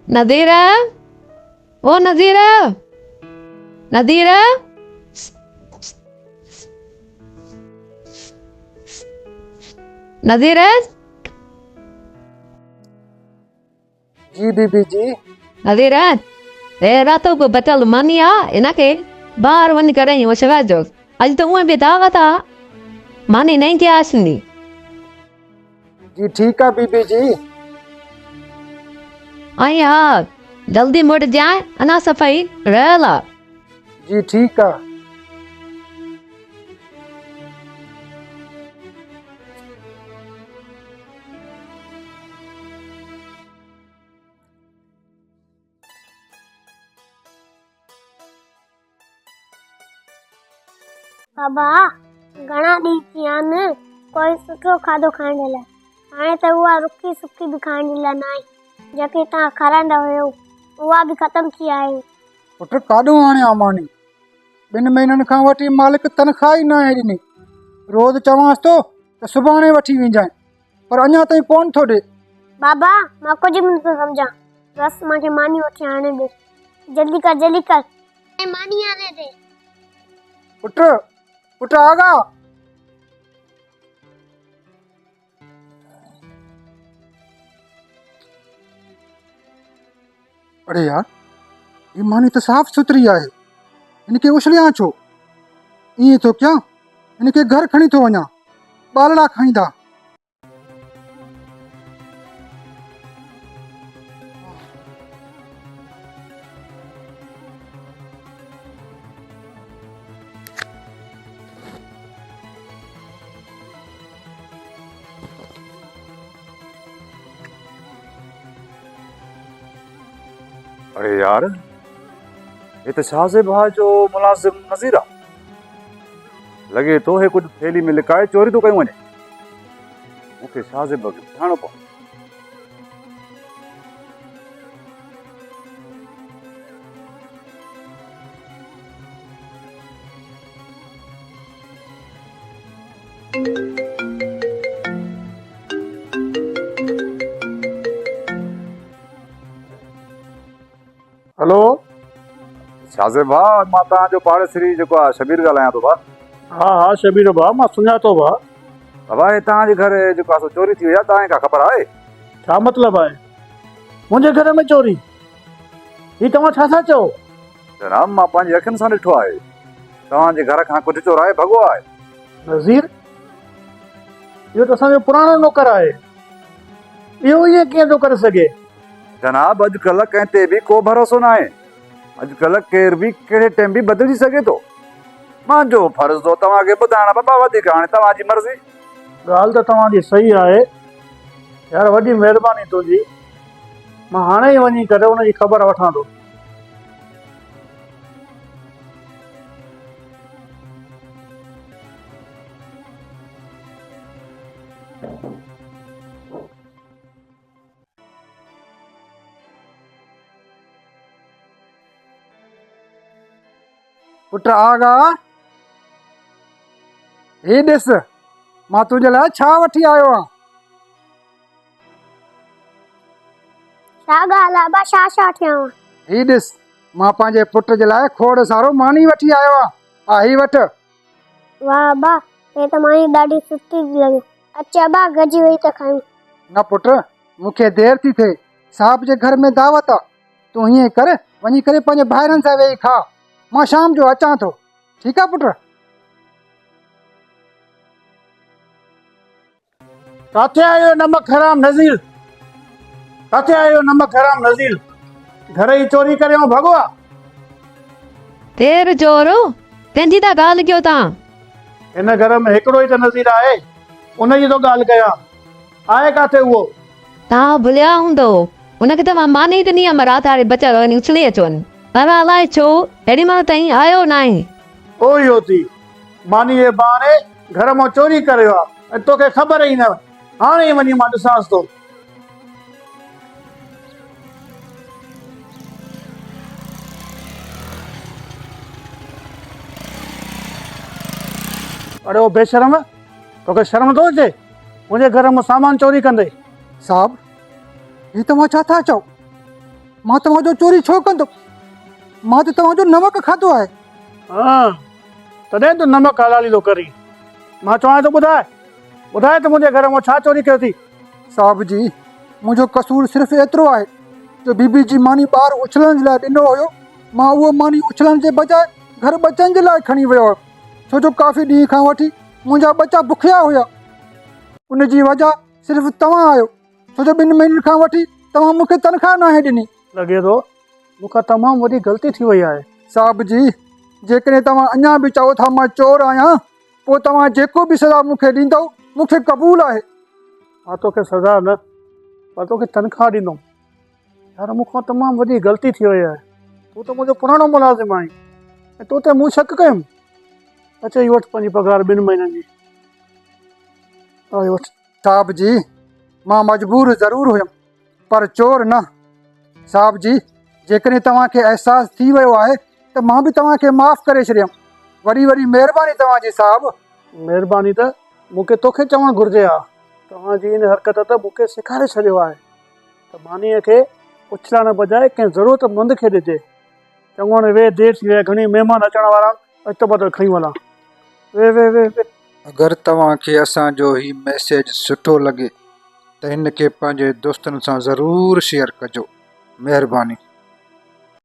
नदीरा, ओ नदीरा, नदीरा, नदीरा, जी बीबी जी। नदीरा, रातों को बचल मानिया इनके बाहर वञी करे वशवाजो। अज तो उहे भी दावत आ, मानी नहीं थी आसनी। जी ठीक है बीबी जी। आई हाँ, जल्दी मुड़ जाए, अना सफाई रहला। जी ठीक है। बाबा घणा ॾींहं थी विया आहिनि कोई सुठो खाधो खाइण लाइ। हाणे त उहा रुखी सुखी बि खाइण लाइ न आहे जेके तव्हां खाराईंदा हुयो, उहा बि ख़तमु थी आहे। पुट काॾों आणिया मानी? 2 महीननि खां वठी मालिक तनख़्वाह ई न आहे ॾिनी। रोज़ चवांसि थो त सुभाणे वठी वेंजांइ, पर अञा ताईं कोन थो ॾे। बाबा मां कुझु बि नथो सम्झां, बसि मूंखे मानी वठी आणे ॾे। जल्दी कर जल्दी कर, मानी आणे ॾे। पुट पुट आगा। अरे यार, ये मानी तो साफ सुथरी आहे, इनके उछलियां छो? ईअं थो कयां, इनके घर खणी थो वञां, ॿारड़ा खाईंदा। अरे यार, ये तो शाहज़ेब भाई जो मुलाजिम नज़ीर आहे। लॻे थो हे कुझु थैली में लिकाए चोरी थो कयूं वञे। मूंखे शाहज़ेब खे ॿुधाइणो पवंदो। हेलो शाहज़ेब भाउ, मां तव्हांजो पाड़ेसरी जेको आहे शबीर ॻाल्हायां थो भाउ। हाँ हाँ शबीर भाउ, मां सुञातो भाउ। बाबा हे तव्हांजे घर जेको आहे सो चोरी थी वई आहे, तव्हांखे का ख़बर आहे? छा मतिलबु आहे मुंहिंजे घर में चोरी? ही तव्हां छा था चओ? जनाब, मां पंहिंजी अखियुनि सां ॾिठो आहे। तव्हांजे घर खां कुझु चोराए भॻो आहे। नज़ीर, इहो त असांजो पुराणो नौकर आहे, इहो ईअं कीअं थो करे सघे? जनाब, अॼुकल्ह कंहिं ते बि को भरोसो न आहे। अॼुकल्ह केर बि कहिड़े टाइम बि बदिलिजी सघे थो। मुंहिंजो फर्ज़ हो तव्हांखे ॿुधाइण, बाबा वधीक हाणे तव्हांजी मर्ज़ी। ॻाल्हि त तव्हांजी सही आहे यार, वॾी महिरबानी तुंहिंजी। मां हाणे ई वञी करे हुनजी ख़बर वठां थो। पुट आगा, हे ॾिस मां तुंहिंजे लाइ छा वठी आयो आहियां। छा ॻाल्हि आहे बा, छा छा थियव? ही ॾिस, मां पंहिंजे पुट जे लाइ खोड़ सारो मानी वठी आयो आहियां। आ ही वठ। वाह बा, हे त मानी ॾाढी सुठी थी लॻे। अचा बा, गजी वई त खायूं। न पुट, मूंखे देरि थी थिए, साहब जे घर में दावत आहे। तूं हीअं कर, वञी करे पंहिंजे भाइरनि सां वेही खा, मां शाम जो अचां थो। ठीकु आहे पुट? किथे आयो नमक हराम नज़ीर? किथे आयो नमक हराम नज़ीर? घर जी चोरी करे भॻो आहे? तेर चोरो, कंहिंजी था ॻाल्हि कयो तव्हां? हिन घर में हिकिड़ो ई त नज़ीर आहे, उनजी थो ॻाल्हि कयां। आहे किथे उहो? तव्हां भुलिया हूंदो, उनखे त मां मानी ॾिनी आहे, राति वारे बचल वञी उछली अचोनि, पर अलाए छो हेॾी महिल ताईं आयो न आहे। ओ इहो थी मानी जे बहाने घर मां चोरी करियो आहे, ऐं तोखे ख़बर ई न। हाणे ई वञी मां ॾिसांसि थो। अरे ओ बेशरम, तोखे शर्म थो अचे? मुंहिंजे घर मां सामान चोरी कंदे? साहब, ही तव्हां छा था चओ? मां तव्हांजो चोरी छो कंदो? मां त तव्हांजो नमक खाधो आहे। हाँ तॾहिं तूं नमक हलाली थो करी। मां चवां थो ॿुधाए ॿुधाए त मुंहिंजे घर मां छा चोरी कयो थी? साहब जी, मुंहिंजो कसूर सिर्फ़ु एतिरो आहे जो बीबी जी मानी ॿाहिरि उछलण जे लाइ ॾिनो हुयो। मां उहो मानी उछलण जे बजाए घर बचनि जे लाइ खणी वियो हुयो, छो जो काफ़ी ॾींहं खां वठी मुंहिंजा बचा बुखिया हुया। उन जी वजह सिर्फ़ु तव्हां आहियो, छो जो 2 महीननि खां वठी तव्हां मूंखे तनख़्वाह नाहे ॾिनी। लॻे थो मूंखां तमामु वॾी ग़लती थी वई आहे। साहब जी, जेकॾहिं तव्हां अञा बि चओ था मां चोर आहियां, पोइ तव्हां जेको बि सज़ा मूंखे ॾींदव मूंखे क़बूल आहे। मां तोखे सज़ा न पर तोखे तनख़्वाह ॾींदुमि। यार मूंखां तमामु वॾी ग़लती थी वई आहे। तूं त मुंहिंजो पुराणो मुलाज़िम आहीं ऐं तो ते मूं शक कयुमि। अचे ई वठि पंहिंजी पघार 2 महीननि जी। वठि। साहब जी, मां मजबूर ज़रूरु हुयुमि पर चोर न। साहब जी, जेकॾहिं तव्हांखे अहसासु थी वियो आहे त मां बि तव्हांखे माफ़ु करे छॾियमि। वॾी वॾी महिरबानी तव्हांजी साहब। महिरबानी त मूंखे तोखे चवणु घुरिजे हा। तव्हांजी इन हरकत त मूंखे सेखारे छॾियो आहे त मानीअ खे उछलण बजाए कंहिं ज़रूरतमंद खे ॾिजे। चङो न वे, देरि थी वई, घणी महिमान अचण वारा आहिनि, अच त बदल खणी वञा। वे वे वे वे। अगरि तव्हांखे असांजो ही मैसेज सुठो लॻे त हिन खे पंहिंजे दोस्तनि सां ज़रूरु शेयर कजो। महिरबानी।